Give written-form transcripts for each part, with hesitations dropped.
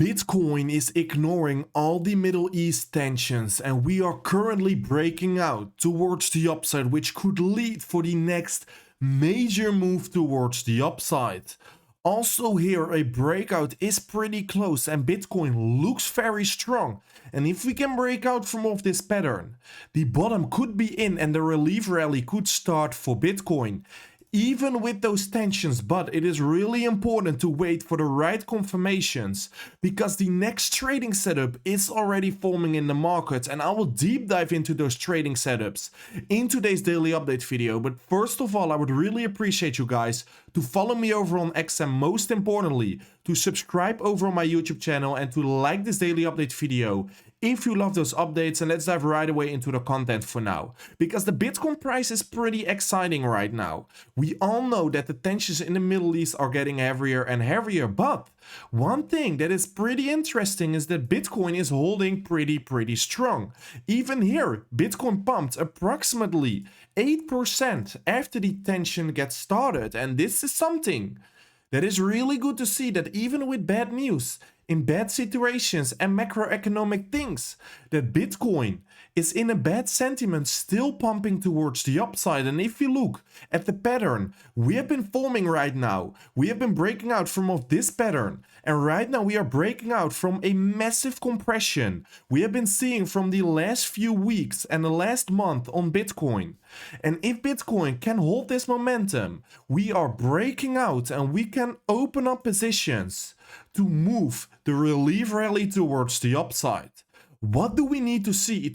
Bitcoin is ignoring all the Middle East tensions, and we are currently breaking out towards the upside, which could lead for the next major move towards the upside. Also here, a breakout is pretty close and Bitcoin looks very strong. And if we can break out from off this pattern, the bottom could be in and the relief rally could start for Bitcoin. Even with those tensions, but it is really important to wait for the right confirmations because the next trading setup is already forming in the market, and I will deep dive into those trading setups in today's daily update video. But first of all, I would really appreciate you guys to follow me over on X, and most importantly to subscribe over on my YouTube channel and to like this daily update video if you love those updates. And let's dive right away into the content for now, because the Bitcoin price is pretty exciting right now. We all know that the tensions in the Middle East are getting heavier and heavier, but one thing that is pretty interesting is that Bitcoin is holding pretty strong. Even here, Bitcoin pumped approximately 8% after the tension gets started, and this is something that is really good to see, that even with bad news, in bad situations and macroeconomic things, that Bitcoin is in a bad sentiment still pumping towards the upside. And if you look at the pattern we have been forming right now, we have been breaking out from of this pattern, and right now we are breaking out from a massive compression we have been seeing from the last few weeks and the last month on Bitcoin. And if Bitcoin can hold this momentum, we are breaking out and we can open up positions to move the relief rally towards the upside. What do we need to see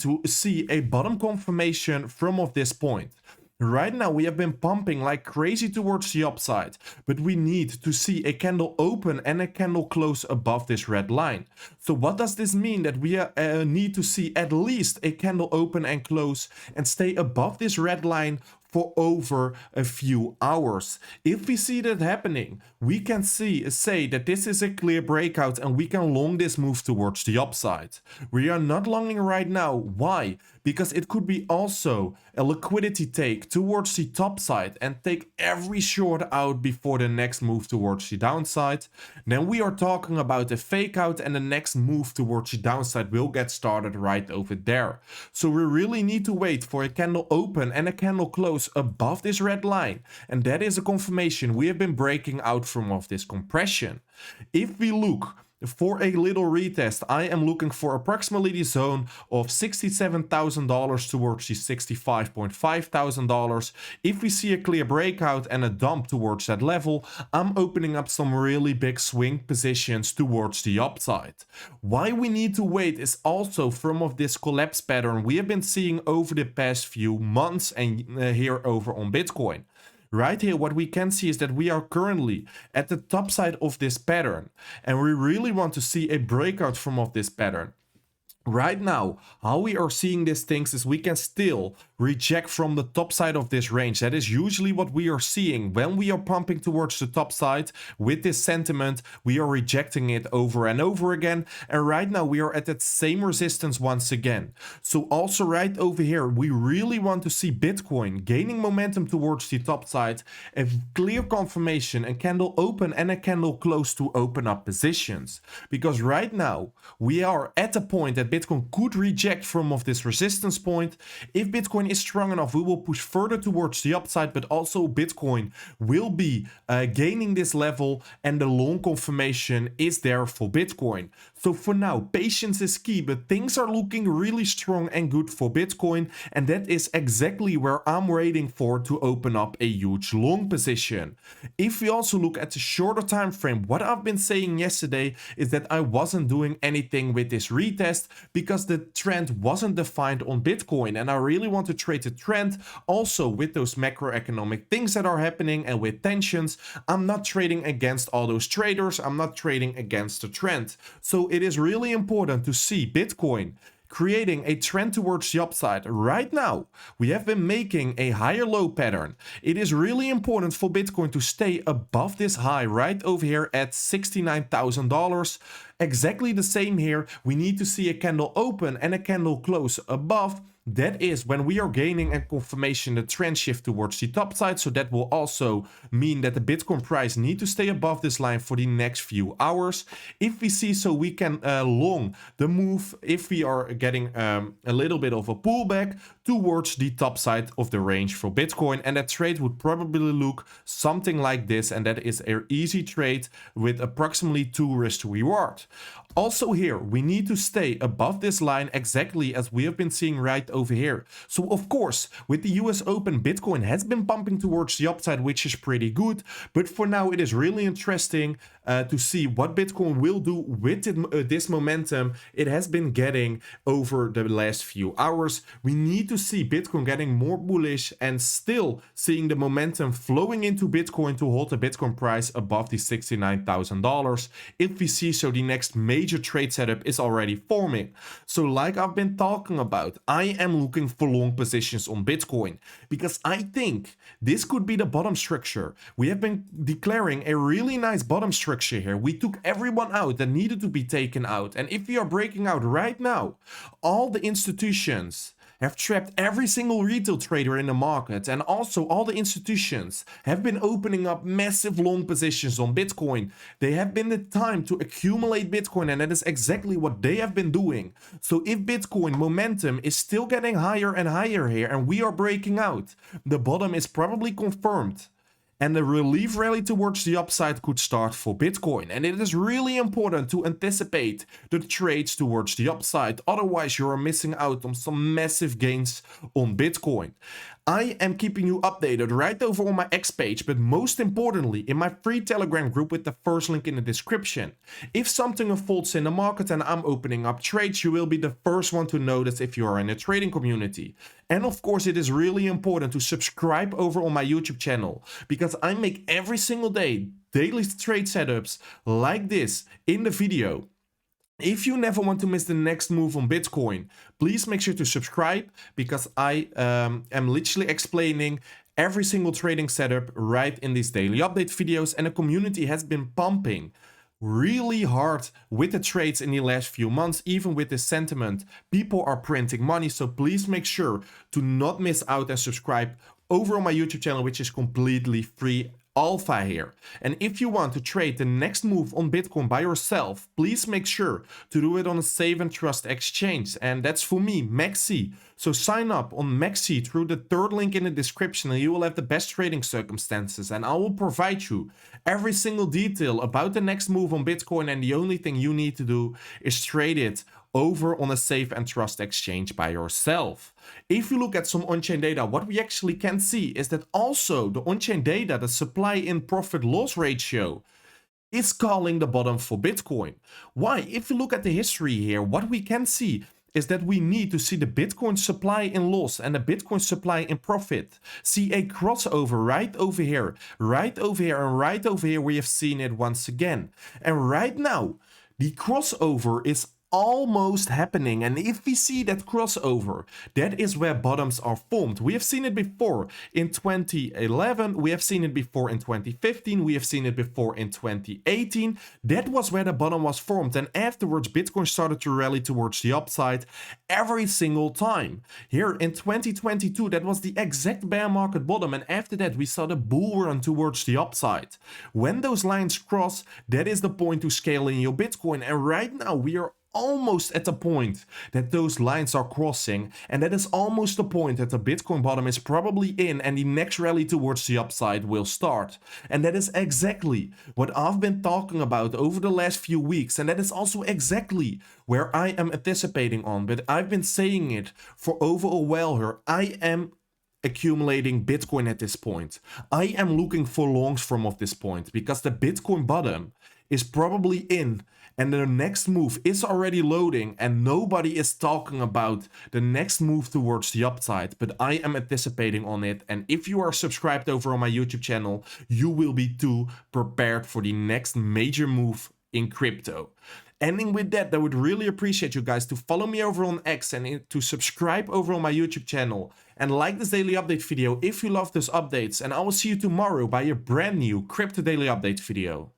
a bottom confirmation from of this point? Right now we have been pumping like crazy towards the upside, but we need to see a candle open and a candle close above this red line. So what does this mean? That we need to see at least a candle open and close and stay above this red line for over a few hours. If we see that happening, we can say that this is a clear breakout and we can long this move towards the upside. We are not longing right now. Why? Because it could be also a liquidity take towards the top side and take every short out before the next move towards the downside. Then we are talking about a fake out and the next move towards the downside will get started right over there. So we really need to wait for a candle open and a candle close above this red line, and that is a confirmation we have been breaking out from of this compression. If we look for a little retest, I am looking for approximately the zone of $67,000 towards the $65,500. If we see a clear breakout and a dump towards that level, I'm opening up some really big swing positions towards the upside. Why we need to wait is also from of this collapse pattern we have been seeing over the past few months and here over on Bitcoin. Right here, what we can see is that we are currently at the top side of this pattern, and we really want to see a breakout from of this pattern. Right now, how we are seeing these things is we can still reject from the top side of this range. That is usually what we are seeing when we are pumping towards the top side with this sentiment. We are rejecting it over and over again, and right now we are at that same resistance once again. So also right over here, we really want to see Bitcoin gaining momentum towards the top side, a clear confirmation, a candle open and a candle close to open up positions, because right now we are at a point that Bitcoin could reject from of this resistance point. If Bitcoin is strong enough, we will push further towards the upside, but also Bitcoin will be gaining this level and the long confirmation is there for Bitcoin. So for now, patience is key, but things are looking really strong and good for Bitcoin, and that is exactly where I'm waiting for to open up a huge long position. If we also look at the shorter time frame, what I've been saying yesterday is that I wasn't doing anything with this retest because the trend wasn't defined on Bitcoin, and I really want to trade the trend. Also with those macroeconomic things that are happening and with tensions, I'm not trading against all those traders, I'm not trading against the trend. So it is really important to see Bitcoin creating a trend towards the upside. Right now, we have been making a higher low pattern. It is really important for Bitcoin to stay above this high right over here at $69,000. Exactly the same here. We need to see a candle open and a candle close above. That is when we are gaining a confirmation the trend shift towards the top side. So that will also mean that the Bitcoin price need to stay above this line for the next few hours. If we see so, we can long the move if we are getting a little bit of a pullback towards the top side of the range for Bitcoin. And that trade would probably look something like this. And that is an easy trade with approximately 2 risk to reward. Also here, we need to stay above this line exactly as we have been seeing right over here. So of course, with the US Open, Bitcoin has been bumping towards the upside, which is pretty good. But for now, it is really interesting to see what Bitcoin will do with this momentum it has been getting over the last few hours. We need to see Bitcoin getting more bullish and still seeing the momentum flowing into Bitcoin to hold the Bitcoin price above the $69,000. If we see so, the next major trade setup is already forming. So like I've been talking about, I am looking for long positions on Bitcoin because I think this could be the bottom structure. We have been declaring a really nice bottom structure here. We took everyone out that needed to be taken out. And if we are breaking out right now, all the institutions have trapped every single retail trader in the market, and also all the institutions have been opening up massive long positions on Bitcoin. They have been the time to accumulate Bitcoin, and that is exactly what they have been doing. So if Bitcoin momentum is still getting higher and higher here and we are breaking out, the bottom is probably confirmed. And the relief rally towards the upside could start for Bitcoin. And it is really important to anticipate the trades towards the upside. Otherwise, you are missing out on some massive gains on Bitcoin. I am keeping you updated right over on my X page, but most importantly in my free Telegram group with the first link in the description. If something unfolds in the market and I'm opening up trades, you will be the first one to notice if you are in the trading community. And of course, it is really important to subscribe over on my YouTube channel because I make every single day daily trade setups like this in the video. If you never want to miss the next move on Bitcoin, please make sure to subscribe because I am literally explaining every single trading setup right in these daily update videos, and the community has been pumping really hard with the trades in the last few months. Even with the sentiment, people are printing money, so please make sure to not miss out and subscribe over on my YouTube channel, which is completely free alpha here. And if you want to trade the next move on Bitcoin by yourself, please make sure to do it on a safe and trust exchange, and that's for me, Maxi. So sign up on Maxi through the third link in the description and you will have the best trading circumstances, and I will provide you every single detail about the next move on Bitcoin, and the only thing you need to do is trade it over on a safe and trust exchange by yourself. If you look at some on-chain data, what we actually can see is that also the on-chain data, the supply in profit loss ratio, is calling the bottom for Bitcoin. Why? If you look at the history here, what we can see is that we need to see the Bitcoin supply in loss and the Bitcoin supply in profit see a crossover right over here, right over here, and right over here. We have seen it once again. And right now, the crossover is almost happening, and if we see that crossover, that is where bottoms are formed. We have seen it before in 2011, we have seen it before in 2015, we have seen it before in 2018. That was where the bottom was formed, and afterwards Bitcoin started to rally towards the upside every single time. Here in 2022, that was the exact bear market bottom, and after that we saw the bull run towards the upside. When those lines cross, that is the point to scale in your Bitcoin, and right now we are almost at the point that those lines are crossing, and that is almost the point that the Bitcoin bottom is probably in and the next rally towards the upside will start. And that is exactly what I've been talking about over the last few weeks, and that is also exactly where I am anticipating on, but I've been saying it for over a while here. I am accumulating Bitcoin at this point. I am looking for longs from this point because the Bitcoin bottom is probably in and the next move is already loading, and nobody is talking about the next move towards the upside, but I am anticipating on it. And if you are subscribed over on my YouTube channel, you will be too prepared for the next major move in crypto. Ending with that, I would really appreciate you guys to follow me over on X and to subscribe over on my YouTube channel and like this daily update video if you love those updates, and I will see you tomorrow by a brand new Crypto Daily Update video.